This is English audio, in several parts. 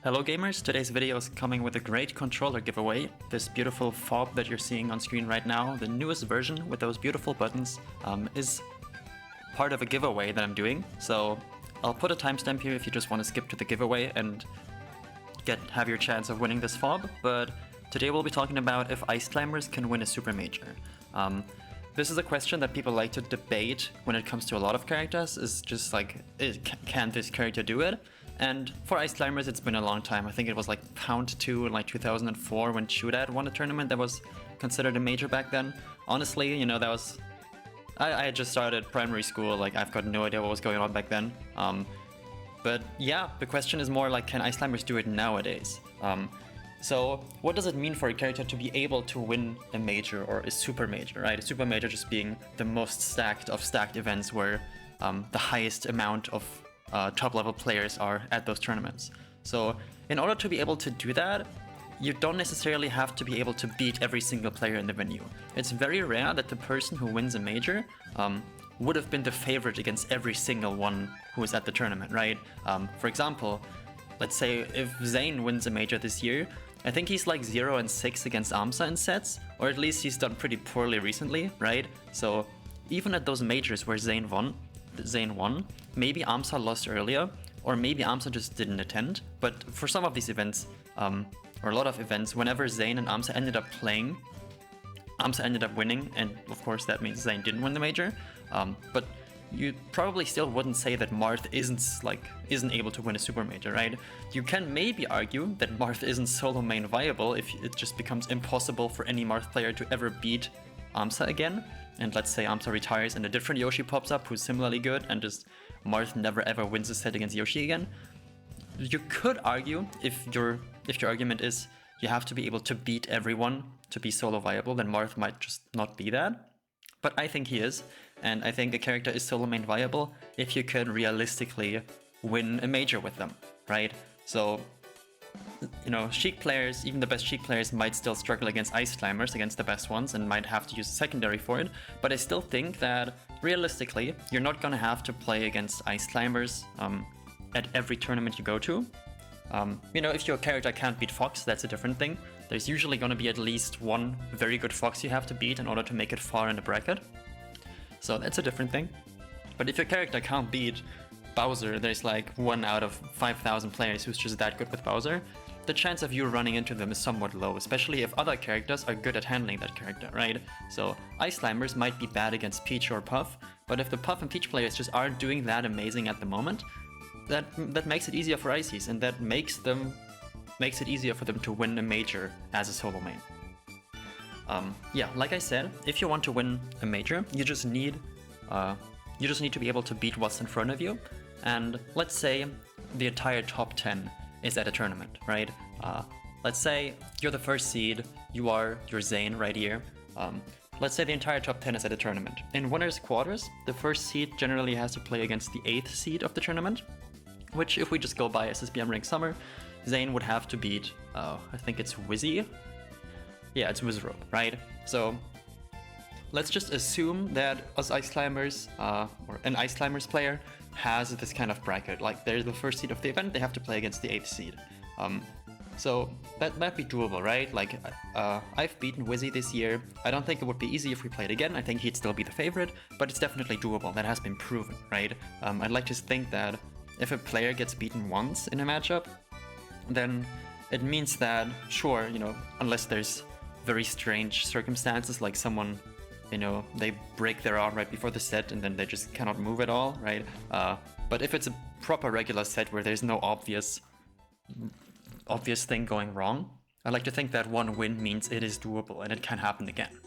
Hello gamers, today's video is coming with a great controller giveaway. This beautiful fob that you're seeing on screen right now, the newest version with those beautiful buttons, is part of a giveaway that I'm doing. So I'll put a timestamp here if you just want to skip to the giveaway and have your chance of winning this fob. But today we'll be talking about if Ice Climbers can win a Super Major. This is a question that people like to debate when it comes to a lot of characters, is just like, can this character do it? And for Ice Climbers, it's been a long time. I think it was like Pound 2 in like 2004 when Shootad won a tournament that was considered a major back then. Honestly, you know, that was... I had just started primary school, like I've got no idea what was going on back then. But yeah, the question is more like, can Ice Climbers do it nowadays? So what does it mean for a character to be able to win a major or a super major, right? A super major just being the most stacked of stacked events where the highest amount of top level players are at those tournaments. So in order to be able to do that, you don't necessarily have to be able to beat every single player in the venue. It's very rare that the person who wins a major would have been the favorite against every single one who is at the tournament, right? For example, let's say if Zain wins a major this year, I think he's like 0-6 against Amsa in sets, or at least he's done pretty poorly recently, right? So even at those majors where Zain won, maybe Amsa lost earlier, or maybe Amsa just didn't attend. But for some of these events, or a lot of events, whenever Zain and Amsa ended up playing, Amsa ended up winning, and of course that means Zain didn't win the major. But you probably still wouldn't say that Marth isn't able to win a super major, right? You can maybe argue that Marth isn't solo main viable if it just becomes impossible for any Marth player to ever beat Amsa again. And let's say Amsa retires and a different Yoshi pops up who's similarly good, and just Marth never ever wins a set against Yoshi again. You could argue, if your argument is you have to be able to beat everyone to be solo viable, then Marth might just not be that. But I think he is, and I think a character is solo main viable if you can realistically win a major with them, right? So, you know, Sheik players, even the best Sheik players, might still struggle against Ice Climbers, against the best ones, and might have to use a secondary for it. But I still think that, realistically, you're not gonna have to play against Ice Climbers at every tournament you go to. You know, if your character can't beat Fox, that's a different thing. There's usually gonna be at least one very good Fox you have to beat in order to make it far in the bracket. So that's a different thing. But if your character can't beat Bowser, there's like 1 out of 5,000 players who's just that good with Bowser, the chance of you running into them is somewhat low, especially if other characters are good at handling that character, right? So Ice Climbers might be bad against Peach or Puff, but if the Puff and Peach players just aren't doing that amazing at the moment, that makes it easier for Ices, and that makes it easier for them to win a major as a solo main. Yeah, like I said, if you want to win a major, you just need to be able to beat what's in front of you. And let's say the entire top 10 is at a tournament, right? Let's say you're the first seed, you're Zain right here. Let's say the entire top 10 is at a tournament. In winners quarters, the first seed generally has to play against the 8th seed of the tournament, which, if we just go by SSBM Rank Summer, Zain would have to beat, I think it's Wizzy? Yeah, it's Wizzrobe, right? So let's just assume that us Ice Climbers, or an Ice Climbers player, has this kind of bracket. Like, they're the first seed of the event, they have to play against the 8th seed. So that might be doable, right? Like, I've beaten Wizzy this year. I don't think it would be easy if we played again. I think he'd still be the favorite, but it's definitely doable. That has been proven, right? I'd like to think that if a player gets beaten once in a matchup, then it means that, sure, you know, unless there's very strange circumstances, like someone, you know, they break their arm right before the set and then they just cannot move at all, right? But if it's a proper regular set where there's no obvious thing going wrong, I like to think that one win means it is doable and it can happen again.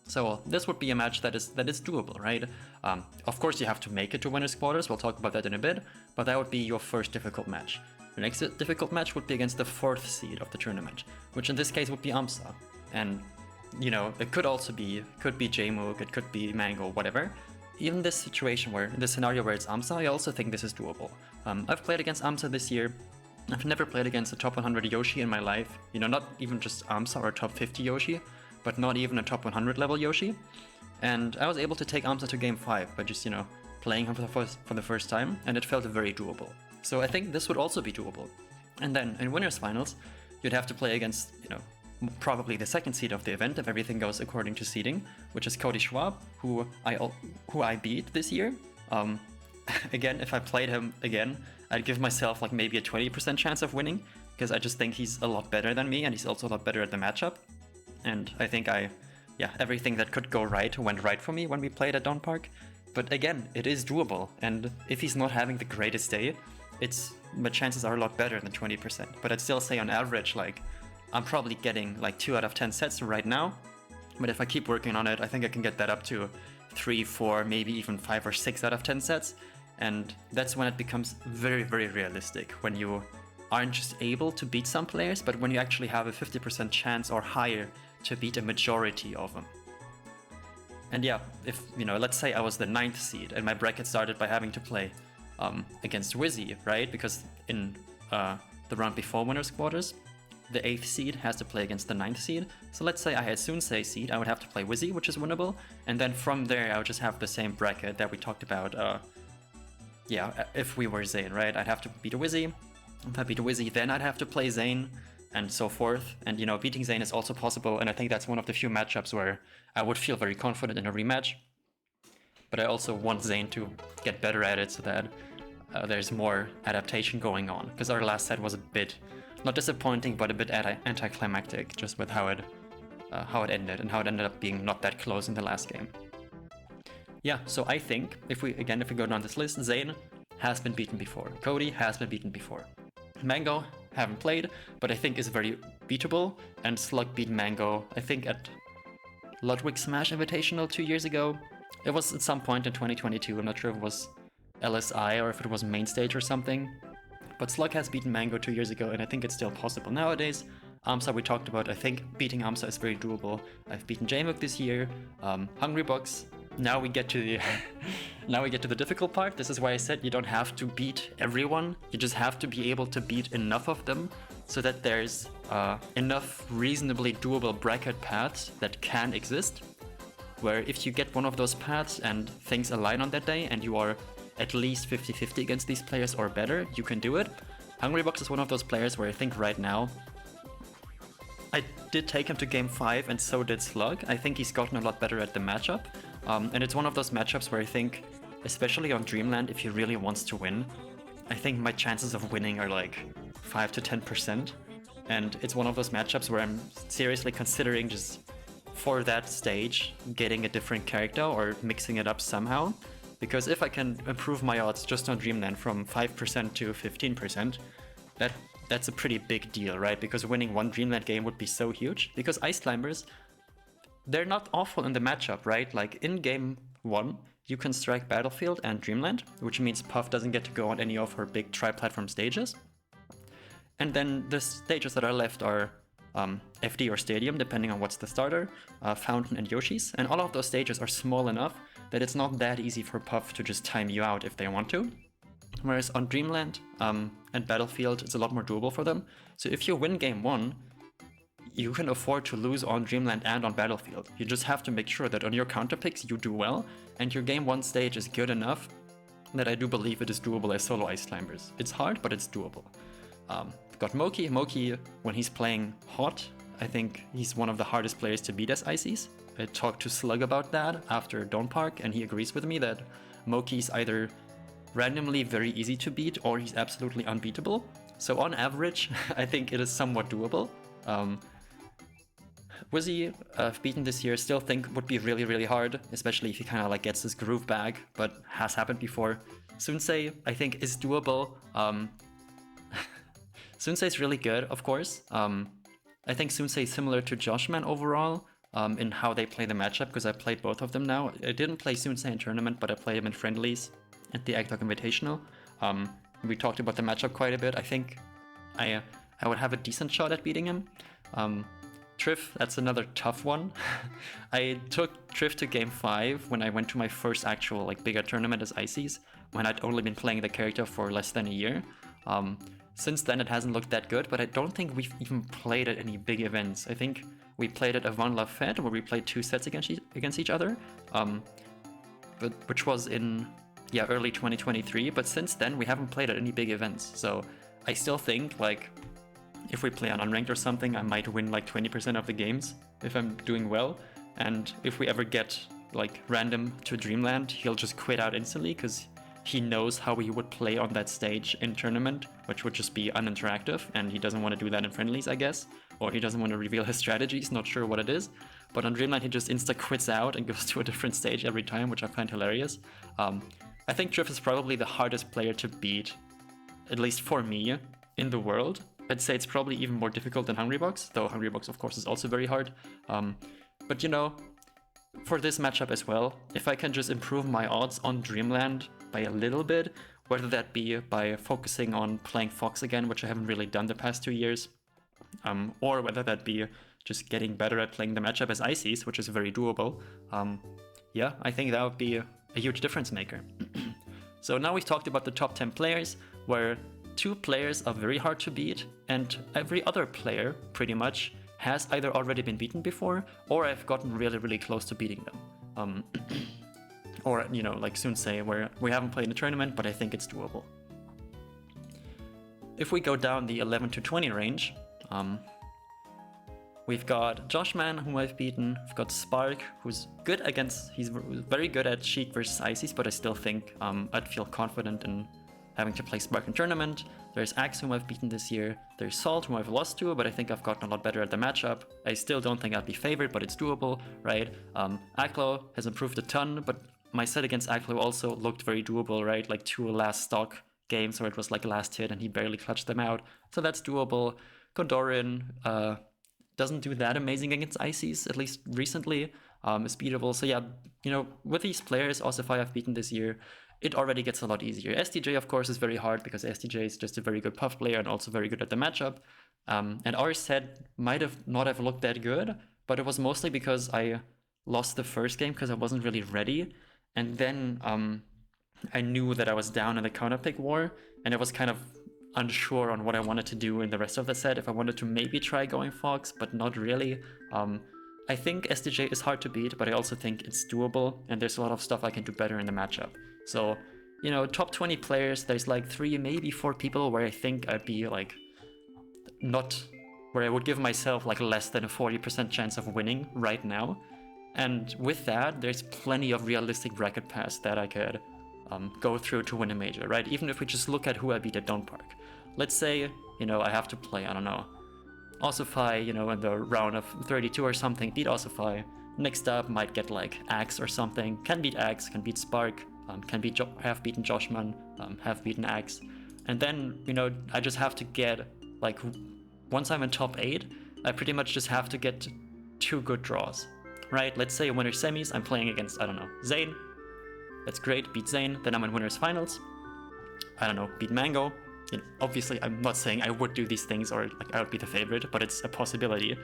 So this would be a match that is doable, right? Of course you have to make it to winners quarters, we'll talk about that in a bit, but that would be your first difficult match. The next difficult match would be against the 4th seed of the tournament, which in this case would be Amsa. And, you know, it could be Jmook, it could be Mango, whatever. Even this scenario where it's Amsa, I also think this is doable. I've played against Amsa this year. I've never played against a top 100 Yoshi in my life. You know, not even just Amsa or a top 50 Yoshi, but not even a top 100 level Yoshi. And I was able to take Amsa to game 5 by just, you know, playing him for the first time, and it felt very doable. So I think this would also be doable. And then in winners finals, you'd have to play against, you know, probably the second seed of the event if everything goes according to seeding, which is Cody Schwab, who I beat this year. Again, if I played him again, I'd give myself like maybe a 20% chance of winning, because I just think he's a lot better than me, and he's also a lot better at the matchup. And I think everything that could go right went right for me when we played at Dawn Park. But again, it is doable, and if he's not having the greatest day, my chances are a lot better than 20%. But I'd still say on average, like, I'm probably getting like 2 out of 10 sets right now. But if I keep working on it, I think I can get that up to 3, 4, maybe even 5 or 6 out of 10 sets. And that's when it becomes very, very realistic, when you aren't just able to beat some players, but when you actually have a 50% chance or higher to beat a majority of them. And yeah, if, you know, let's say I was the 9th seed and my bracket started by having to play against Wizzy, right? Because in the round before winners quarters, the 8th seed has to play against the 9th seed. So let's say I had Soonsei seed, I would have to play Wizzy, which is winnable. And then from there, I would just have the same bracket that we talked about. If we were Zane, right? I'd have to beat a Wizzy. If I beat a Wizzy, then I'd have to play Zane, and so forth. And, you know, beating Zane is also possible, and I think that's one of the few matchups where I would feel very confident in a rematch. But I also want Zane to get better at it so that there's more adaptation going on, because our last set was a bit, not disappointing, but a bit anticlimactic, just with how it ended, and how it ended up being not that close in the last game. Yeah, so I think, if we go down this list, Zane has been beaten before. Cody has been beaten before. Mango, haven't played, but I think is very beatable, and Slug beat Mango, I think at Ludwig Smash Invitational 2 years ago. It was at some point in 2022, I'm not sure if it was LSI or if it was main stage or something. But Slug has beaten Mango 2 years ago, and I think it's still possible nowadays. Amsa we talked about, I think beating Amsa is very doable. I've beaten Jmook this year, Hungrybox. Now we get to the difficult part. This is why I said you don't have to beat everyone. You just have to be able to beat enough of them so that there's enough reasonably doable bracket paths that can exist. Where if you get one of those paths and things align on that day and you are at least 50-50 against these players or better, you can do it. Hungrybox is one of those players where I think right now, I did take him to game 5 and so did Slug. I think he's gotten a lot better at the matchup. And it's one of those matchups where I think, especially on Dreamland, if he really wants to win, I think my chances of winning are like 5 to 10%. And it's one of those matchups where I'm seriously considering just, for that stage, getting a different character or mixing it up somehow. Because if I can improve my odds just on Dreamland from 5% to 15%, that's a pretty big deal, right? Because winning one Dreamland game would be so huge. Because Ice Climbers, they're not awful in the matchup, right? Like in game 1, you can strike Battlefield and Dreamland, which means Puff doesn't get to go on any of her big tri-platform stages. And then the stages that are left are FD or Stadium, depending on what's the starter, Fountain and Yoshi's. And all of those stages are small enough that it's not that easy for Puff to just time you out if they want to. Whereas on Dreamland and Battlefield, it's a lot more doable for them. So if you win game 1, you can afford to lose on Dreamland and on Battlefield. You just have to make sure that on your counter picks you do well, and your game 1 stage is good enough that I do believe it is doable as solo Ice Climbers. It's hard, but it's doable. Got Moki. Moki, when he's playing hot, I think he's one of the hardest players to beat as Ices. I talked to Slug about that after Dawn Park, and he agrees with me that Moki's either randomly very easy to beat or he's absolutely unbeatable. So on average, I think it is somewhat doable. Wizzy, I've beaten this year, still think would be really, really hard, especially if he kind of like gets his groove back, but has happened before. Soonsei, I think, is doable. Soonsei is really good, of course. I think Soonsei is similar to Joshman overall in how they play the matchup, because I played both of them now. I didn't play Soonsei in tournament, but I played him in friendlies at the Agdog Invitational. We talked about the matchup quite a bit. I think I would have a decent shot at beating him. Triff, that's another tough one. I took Triff to game 5 when I went to my first actual like bigger tournament as Ices, when I'd only been playing the character for less than a year. Since then it hasn't looked that good, but I don't think we've even played at any big events. I think we played at Avant La Fête, where we played 2 sets against each other, which was in early 2023, but since then we haven't played at any big events. So I still think, like, if we play on unranked or something, I might win like 20% of the games if I'm doing well. And if we ever get like random to Dreamland, he'll just quit out instantly because he knows how he would play on that stage in tournament, which would just be uninteractive, and he doesn't want to do that in friendlies, I guess. Or he doesn't want to reveal his strategies, not sure what it is. But on Dreamland, he just insta-quits out and goes to a different stage every time, which I find hilarious. I think Drift is probably the hardest player to beat, at least for me, in the world. I'd say it's probably even more difficult than Hungrybox, though Hungrybox, of course, is also very hard. But you know, for this matchup as well, if I can just improve my odds on Dreamland by a little bit, whether that be by focusing on playing Fox again, which I haven't really done the past 2 years, or whether that be just getting better at playing the matchup as Ices, which is very doable, yeah, I think that would be a huge difference maker. So now we've talked about the top 10 players, where 2 players are very hard to beat, and every other player, pretty much, has either already been beaten before, or I've gotten really, really close to beating them. Or, you know, like Sunsei, where we haven't played in a tournament, but I think it's doable. If we go down the 11 to 20 range, we've got Joshman, whom I've beaten. We've got Spark, who's good against... He's very good at Sheik versus Ices, but I still think I'd feel confident in having to play Spark in tournament. There's Axe, whom I've beaten this year. There's Salt, whom I've lost to, but I think I've gotten a lot better at the matchup. I still don't think I'd be favored, but it's doable, right? Aklo has improved a ton, but my set against Aklo also looked very doable, right? Like 2 last stock games where it was like last hit and he barely clutched them out. So that's doable. Kondorin doesn't do that amazing against Ices, at least recently. Is beatable. So yeah, you know, with these players, also if I have beaten this year, it already gets a lot easier. SDJ, of course, is very hard because SDJ is just a very good puff player and also very good at the matchup. And our set might have not have looked that good, but it was mostly because I lost the first game because I wasn't really ready. And then I knew that I was down in the counterpick war, and I was kind of unsure on what I wanted to do in the rest of the set. If I wanted to maybe try going Fox, but not really. I think SDJ is hard to beat, but I also think it's doable, and there's a lot of stuff I can do better in the matchup. So, you know, top 20 players, there's like 3, maybe 4 people where I think I'd be like, not, where I would give myself like less than a 40% chance of winning right now. And with that, there's plenty of realistic bracket paths that I could go through to win a major, right? Even if we just look at who I beat at Don't Park. Let's say, you know, I have to play, I don't know, Ossify, you know, in the round of 32 or something, beat Ossify. Next up, might get like Axe or something. Can beat Axe, can beat Spark, can beat have beaten Joshman, have beaten Axe. And then, you know, I just have to get, like, once I'm in top 8, I pretty much just have to get 2 good draws, right? Let's say winner semis, I'm playing against, I don't know, Zane. That's great, beat Zane. Then I'm in winners finals. I don't know, beat Mango. You know, obviously, I'm not saying I would do these things or like I would be the favorite, but it's a possibility.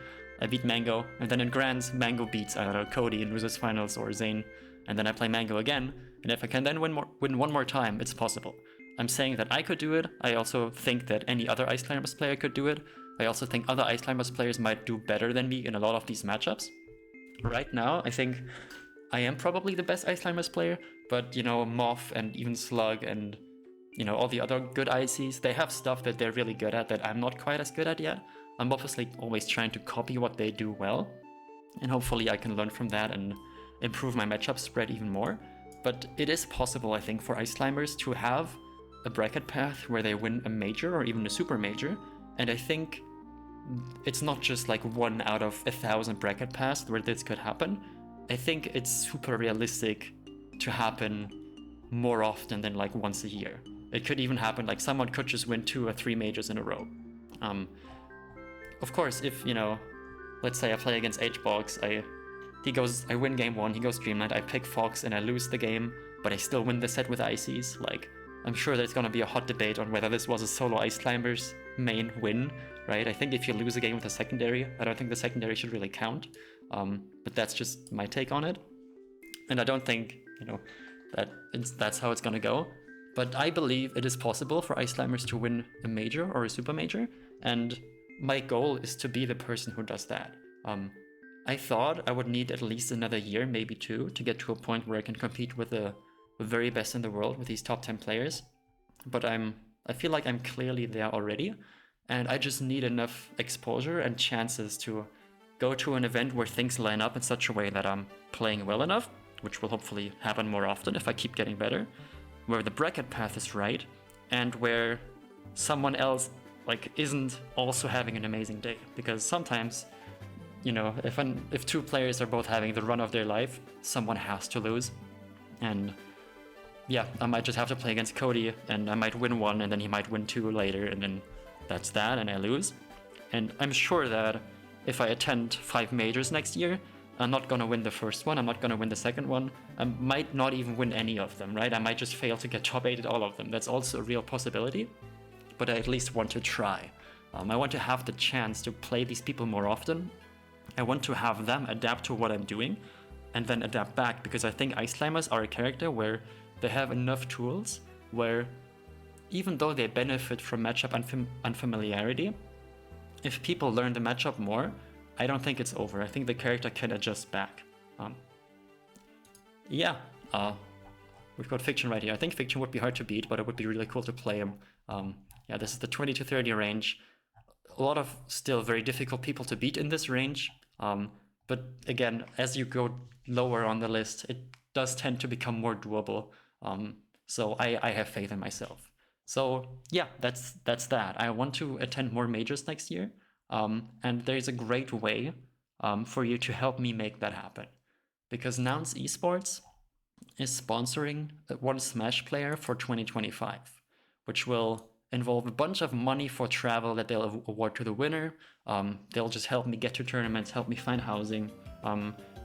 I beat Mango, and then in Grands, Mango beats, I don't know, Cody in losers finals or Zane, and then I play Mango again. And if I can then win one more time, it's possible. I'm saying that I could do it. I also think that any other Ice Climbers player could do it. I also think other Ice Climbers players might do better than me in a lot of these matchups. Right now, I think I am probably the best Ice Climbers player, but, you know, Moth and even Slug and, you know, all the other good ICs, they have stuff that they're really good at that I'm not quite as good at yet. I'm obviously always trying to copy what they do well, and hopefully I can learn from that and improve my matchup spread even more. But it is possible, I think, for Ice Climbers to have a bracket path where they win a major or even a super major, and I think it's not just like 1 out of 1,000 bracket paths where this could happen. I think it's super realistic to happen more often than like once a year. It could even happen, like someone could just win 2 or 3 majors in a row. Of course, if, you know, let's say I play against H-Box, I win game 1, he goes Dreamland, I pick Fox and I lose the game, but I still win the set with Ices. Like, I'm sure there's gonna be a hot debate on whether this was a solo Ice Climbers main win, right? I think if you lose a game with a secondary, I don't think the secondary should really count. But that's just my take on it. And I don't think, you know, that's how it's gonna go. But I believe it is possible for Ice Climbers to win a major or a super major, and my goal is to be the person who does that. I thought I would need at least another year, maybe 2, to get to a point where I can compete with the very best in the world with these top 10 players. But I'm I feel like I'm clearly there already, and I just need enough exposure and chances to go to an event where things line up in such a way that I'm playing well enough, which will hopefully happen more often if I keep getting better, where the bracket path is right, and where someone else like isn't also having an amazing day. Because sometimes, you know, if two players are both having the run of their life, someone has to lose. And yeah, I might just have to play against Cody, and I might win one, and then he might win two later, and then that's that, and I lose. And I'm sure that if I attend 5 majors next year, I'm not gonna win the first one, I'm not gonna win the second one, I might not even win any of them, right? I might just fail to get top 8 at all of them. That's also a real possibility, but I at least want to try. I want to have the chance to play these people more often. I want to have them adapt to what I'm doing, and then adapt back, because I think Ice Climbers are a character where they have enough tools where even though they benefit from matchup unfamiliarity, if people learn the matchup more, I don't think it's over. I think the character can adjust back. Yeah, we've got Fiction right here. I think Fiction would be hard to beat, but it would be really cool to play him. Yeah, this is the 20 to 30 range. A lot of still very difficult people to beat in this range. But again, as you go lower on the list, it does tend to become more doable. So I have faith in myself. So yeah, that's that. I want to attend more majors next year. And there's a great way for you to help me make that happen. Because Nouns Esports is sponsoring one Smash player for 2025, which will involve a bunch of money for travel that they'll award to the winner. They'll just help me get to tournaments, help me find housing.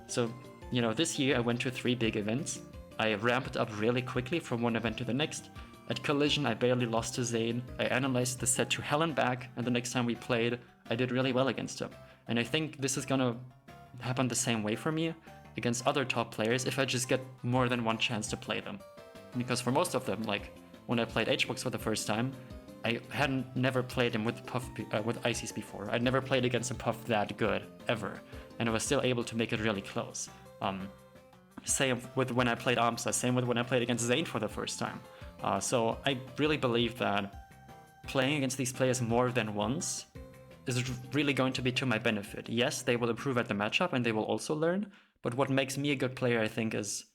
So, you know, this year I went to 3 big events. I ramped up really quickly from one event to the next. At Collision, I barely lost to Zayn. I analyzed the set to hell and back, and the next time we played, I did really well against him. And I think this is gonna happen the same way for me against other top players if I just get more than one chance to play them. Because for most of them, like when I played HBox for the first time, I hadn't never played him with Puff with Ices before. I'd never played against a Puff that good ever, and I was still able to make it really close. Same with when I played Amsa, same with when I played against Zayn for the first time. So I really believe that playing against these players more than once is really going to be to my benefit. Yes, they will improve at the matchup and they will also learn, but what makes me a good player, I think, is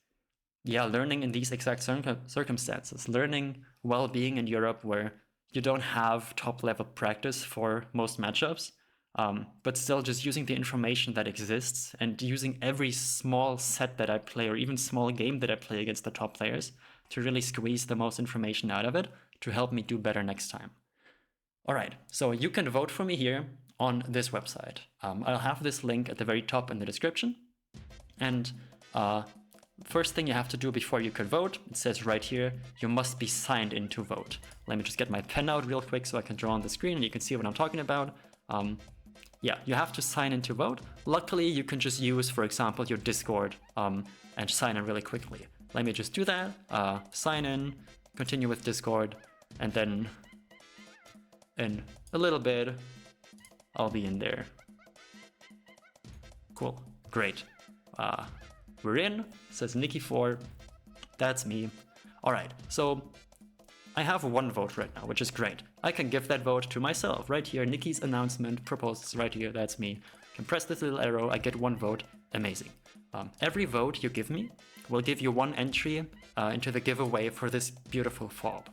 learning in these exact circumstances, learning while being in Europe where you don't have top level practice for most matchups, but still just using the information that exists and using every small set that I play or even small game that I play against the top players to really squeeze the most information out of it to help me do better next time. All right, so you can vote for me here on this website. I'll have this link at the very top in the description. And first thing you have to do before you can vote, it says right here, you must be signed in to vote. Let me just get my pen out real quick so I can draw on the screen and you can see what I'm talking about. Yeah, you have to sign in to vote. Luckily, you can just use, for example, your Discord and sign in really quickly. Let me just do that, sign in, continue with Discord, and then in a little bit, I'll be in there. Cool, great. We're in, says Nikki4, that's me. All right, so I have 1 vote right now, which is great. I can give that vote to myself right here. Nikki's announcement proposes right here, that's me. I can press this little arrow, I get 1 vote, amazing. Every vote you give me will give you 1 entry into the giveaway for this beautiful fob.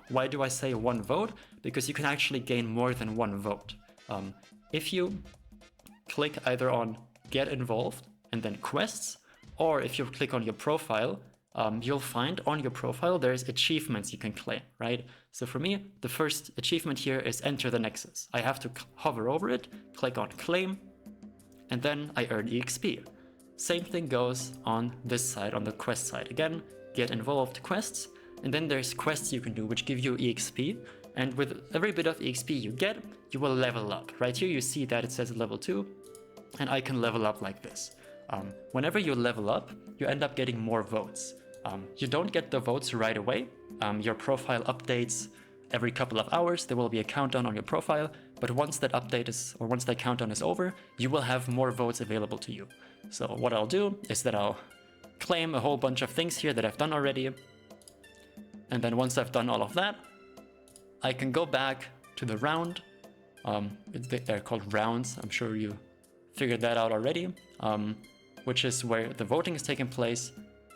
Why do I say 1 vote? Because you can actually gain more than 1 vote. If you click either on get involved and then quests, or if you click on your profile, you'll find on your profile there's achievements you can claim, right? So for me, the first achievement here is enter the Nexus. I have to hover over it, click on claim, and then I earn EXP. Same thing goes on this side, on the quest side. Again, get involved quests, and then there's quests you can do which give you EXP, and with every bit of EXP you get, you will level up. Right here you see that it says level 2, and I can level up like this. Whenever you level up, you end up getting more votes. You don't get the votes right away. Your profile updates every couple of hours. There will be a countdown on your profile, but once that update is, or once that countdown is over, you will have more votes available to you. So what I'll do is that I'll claim a whole bunch of things here that I've done already. And then once I've done all of that, I can go back to the round. They're called rounds. I'm sure you figured that out already, which is where the voting is taking place.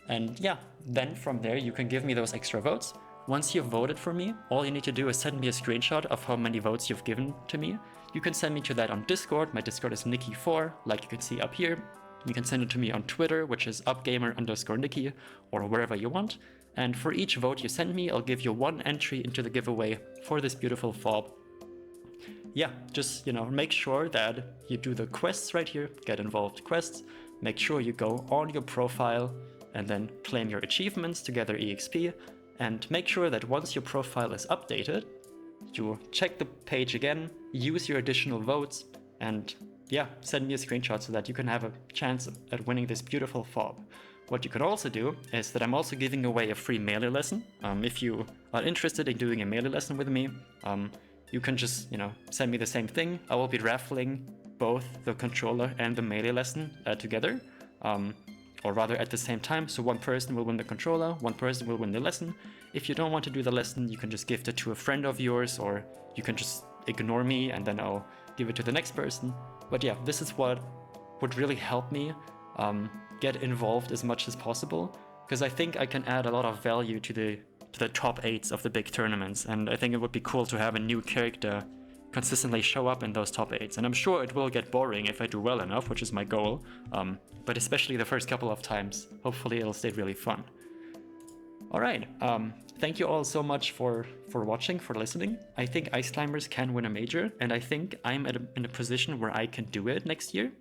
And yeah, then from there you can give me those extra votes. Once you've voted for me, all you need to do is send me a screenshot of how many votes you've given to me. You can send me to that on Discord. My Discord is Nikki4, like you can see up here. You can send it to me on Twitter, which is upgamer_Nikki, or wherever you want. And for each vote you send me, I'll give you one entry into the giveaway for this beautiful fob. Yeah, just, make sure that you do the quests right here, get involved quests. Make sure you go on your profile and then claim your achievements to gather EXP. And make sure that once your profile is updated, you check the page again, use your additional votes, and yeah, send me a screenshot so that you can have a chance at winning this beautiful fob. What you can also do is that I'm also giving away a free Melee lesson. If you are interested in doing a Melee lesson with me, you can just, send me the same thing. I will be raffling both the controller and the Melee lesson together, or rather at the same time. So one person will win the controller, one person will win the lesson. If you don't want to do the lesson, you can just gift it to a friend of yours, or you can just ignore me and then I'll give it to the next person. But yeah, this is what would really help me get involved as much as possible, because I think I can add a lot of value to the top 8s of the big tournaments, and I think it would be cool to have a new character consistently show up in those top 8s. And I'm sure it will get boring if I do well enough, which is my goal, but especially the first couple of times. Hopefully it'll stay really fun. Alright, thank you all so much for watching, for listening. I think Ice Climbers can win a major, and I think I'm in a position where I can do it next year.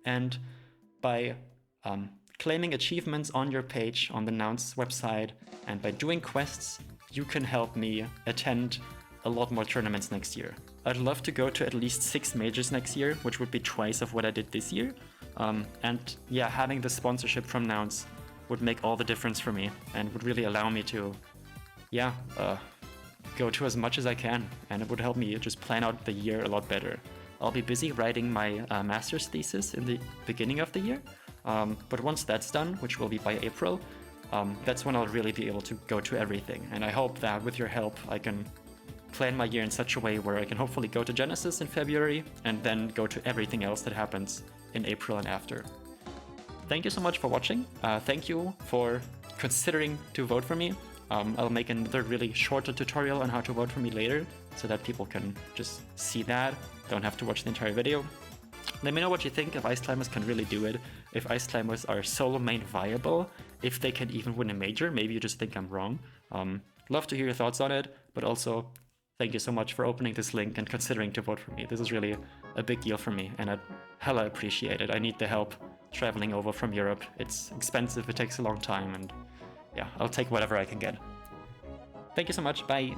And by claiming achievements on your page on the Nouns website, and by doing quests, you can help me attend a lot more tournaments next year. I'd love to go to at least 6 majors next year, which would be twice of what I did this year. And yeah, having the sponsorship from Nouns would make all the difference for me and would really allow me to, go to as much as I can, and it would help me just plan out the year a lot better. I'll be busy writing my master's thesis in the beginning of the year, but once that's done, which will be by April, that's when I'll really be able to go to everything. And I hope that with your help, I can plan my year in such a way where I can hopefully go to Genesis in February and then go to everything else that happens in April and after. Thank you so much for watching. Thank you for considering to vote for me. I'll make another really shorter tutorial on how to vote for me later, so that people can just see that, don't have to watch the entire video. Let me know what you think, if Ice Climbers can really do it, if Ice Climbers are solo main viable, if they can even win a major. Maybe you just think I'm wrong. Love to hear your thoughts on it, but also thank you so much for opening this link and considering to vote for me. This is really a big deal for me, and I'd hella appreciate it. I need the help traveling over from Europe. It's expensive, it takes a long time, and yeah, I'll take whatever I can get. Thank you so much, bye!